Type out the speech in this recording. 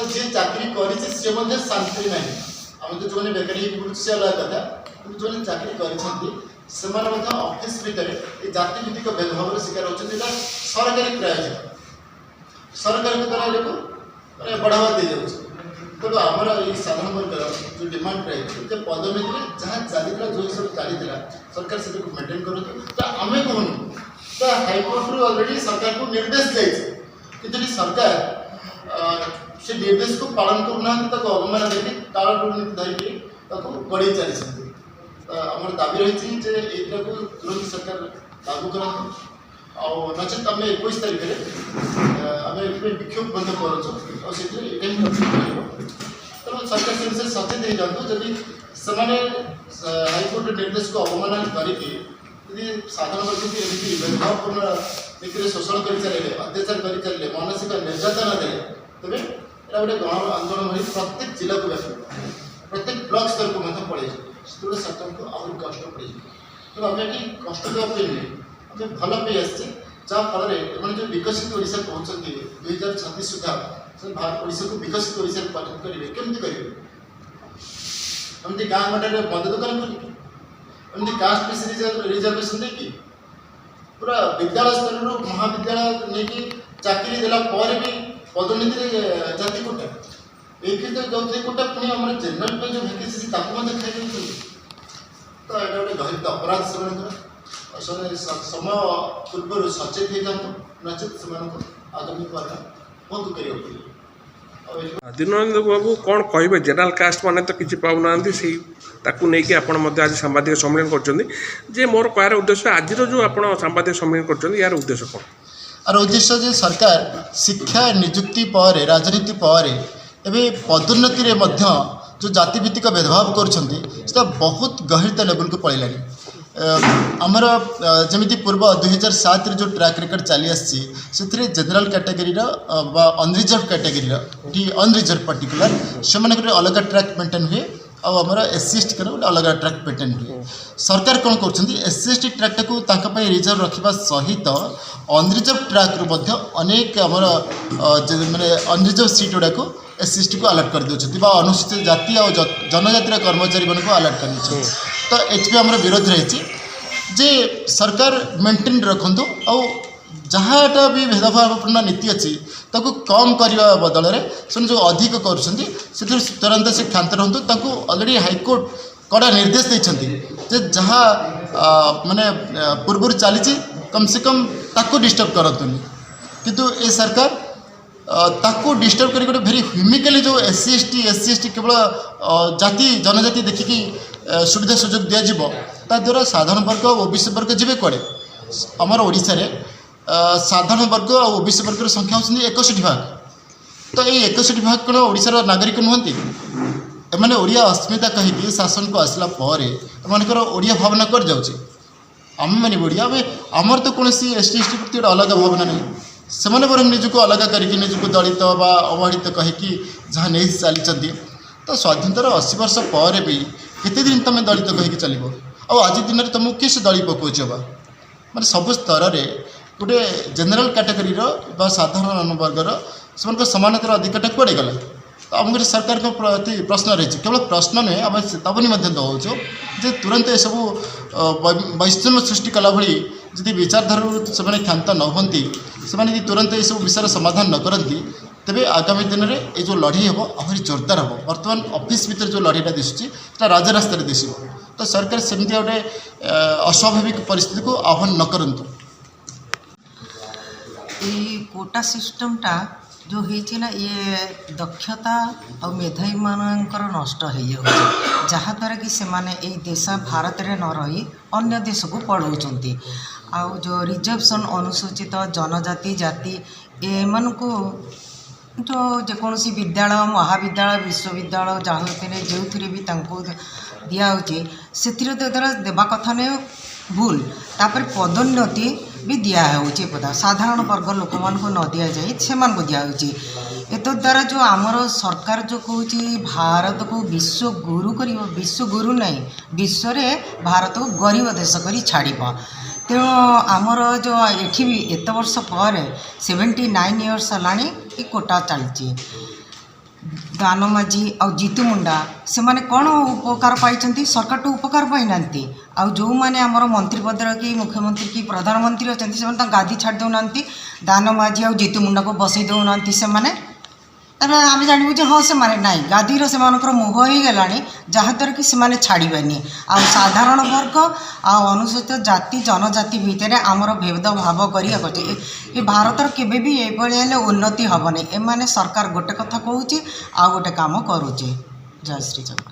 तो जी चाकरी कर शांति ना आम तो जो बेकारी बुझे अलग कथा जो चाकरी कर ऑफिस भितर जाति भित्तिक भेदभाव शिकार होती सरकारी प्रायोजन सरकार के द्वारा ये बढ़ावा दी जाऊँ तेणु आमर ये साधारण वर्गर जो डिमांड रही पदोन्नति जहाँ चलता जो सब चलता सरकार से मेंटेन करूँ तो आम कहूँ तो हाइकोर्ट अलरेडी सरकार को निर्देश जाइए सरकार से निर्देश को पालन करना अवमान देखिए टाल दुर्नीति धरिकी गड़े चली आम दाबी रही तुरंत सरकार लागू करूँ नचेत आम 21 तारीख में आम विक्षोभ बंद करूँ तेणु सरकार से विषय सचेत हो जातु जदि से हाइकोर्ट निर्देश को अवमान करके साधारण वर्ग की एमती भेदभावपूर्ण नीति शोषण कर चलिए अत्याचार कर चलिए मानसिक निर्यातना दे तेज यहाँ गोटे गण आंदोलन हो प्रत्येक जिला को व्यापी प्रत्येक ब्लक स्तर को पड़े से सरकार को आहरी कष्ट पड़े तेणु आम ये कष्ट देवाई आम भल पे आसे जहाँफल जो विकसित ओडिशा कहते 2036 सुधा ओडिशा को विकसित ओडिशा परिणत करेंगे केमती करेंगे एमती गाँ गंडे मद दुकान एमती कास्ट बेस रिजर्वेशन देखिए पूरा विद्यालय स्तर महाविद्यालय नहीं चाकरी देला भी पदोन्नति जाति कोटा एक जाति कोटा पुणी आम जेनराल जो भैकेसी खाई तो यहाँ गोटे गहित अपराध से समय पूर्व सचेत हो जातु नचेत से आगामी बंद कर दीनबंधु बाबू कौन कहे जेनराल कास्ट मैंने तो किसी पाऊना से नहीं आज सांबादिक सम्मेलन कर मोर कहार उद्देश्य आज जो आप सांबादिक सम्मेलन कर यार उद्देश्य कौन आर उद्देश्य जे सरकार शिक्षा नियुक्ति पर राजनीति पर एवं पदोन्नति रे मध्य जो जातिभित्तिक भेदभाव कर बहुत गहिरता लेवल को पड़ेलानी आमर जमी पूर्व 2007 जो ट्रैक रिकॉर्ड चली आसी general category unreserved category unreserved particular से अलग ट्रैक मेंटेन हुए आमर SC ST गोटे अलग ट्रैक मेंटेन हुए सरकार कौन कर SC ST ट्रैक को रिजर्व रखा सहित अनरिजर्व ट्रैक अनेक आमर माने अनरिजर्व सीट गुड़ा को SC ST को अलर्ट कर दूसरी अनुसूचित जाति और जनजातिर कर्मचारी मान को अलर्ट कर तो ये आम विरोध रही जे सरकार मेंटेन रखु आ जहाँटा भी भेदभावपूर्ण नीति अच्छी ताको कम करने बदल में जो अधिक कर तुरंत से क्षांत रहतु अलरेडी हाइकोर्ट कड़ा निर्देश देते जहाँ माने पूर्व चली कम से कम ताको डिस्टर्ब करतुनि किंतु ये सरकार ताको डिस्टर्ब कर भेरी ह्यूमिकली जो SC ST केवल जाति जनजाति देखिकी सुविधा सुजोग दिज्व द्वारा साधारण वर्ग और OBC वर्ग जी कड़े आमर ओडिशा रे साधारण वर्ग और OBC वर्ग संख्या होती 61 भाग तो ये 61 भाग कौन ओडिशार नागरिक नुहति एमाने ओडिया अस्मिता कहीकि शासन को आसला एमनकर ओडिया भावना कर जाऊँगी आम मैंने ओडिया आमर तो कौन ST ST प्रति अलग भावना नहीं से बर निजक अलग करके निजक दलित बा अवहेलित कहीकि जहाँ नहीं चली तो स्वाधीनतार 80 वर्ष पर भी केते दिन तुम दलित कहीकि चलो आज दिन में तुमको किस दली पकाच माने सब स्तर में गोटे जेनराल कैटेगरी साधारण वर्गर से समानतार अधिकारटा कुआड़े गला तो आम सरकार को प्रति प्रश्न रही केवल प्रश्न नुहे आम चेतावनी दौचु जे तुरंत ये सब वैषम्य सृष्टि कला भली यदि विचारधारा से क्षांत न होती से तुरंत ये सब विषय समाधान न करती तेरे आगामी दिन में ये जो लड़ी हम आहरी जोरदार हम बर्तमान ऑफिस भीतर जो लड़ीटा दिशुची राजरास्त दिशो तो सरकार सेमती गोटे अस्वाभाविक परिस्थिति को आह्वान न करूँ कोटा सिस्टमटा जो होती ना ये दक्षता और मेधावी मानकर नष्ट हो जहाँद्वारा कि से देश भारत में न रही अन्य देश को पढ़ाऊँच आउ जो रिजर्वेशन अनुसूचित जनजाति जाति एमान को जो जेकोसी विद्यालय महाविद्यालय विश्वविद्यालय जहाँ जो भी दिखाऊँचे से देवा कथा नहीं भूल तापर पदोन्नति भी दिखाऊँचे पदा साधारण वर्ग लोक मान को न दि जाए से दिखाऊँचे एत द्वारा जो आमर सरकार जो कहूँ भारत को विश्व गुरु कर विश्व गुरु नहीं विश्व में भारत को गरीब देश कर छाड़ तेणु आमर जो ये भी एत वर्ष पर 79 इयर्स है कोटा चलती दान माझी और जीतू मुंडा से माने कौन उपकार पाई सरकार तो उपकार पाई ना आउ जो मैंने आमर मंत्री पदर कि मुख्यमंत्री कि प्रधानमंत्री अच्छा से गादी छाड़ दौना दान माझी और जीतू मुंडा को बसई दौना से आम जानवु जे हाँ से ना गादीर से मोह हो गला जहाँद्वारा कि से छाड़बे आ साधारण वर्ग अनुसूचित जाति जनजाति भितर आमर भेदभाव कर भारतर केबे भी ये उन्नति हेनी एम सरकार गोटे कथा कहूँ आ गोटे काम करुचे। जय श्री जगन्नाथ।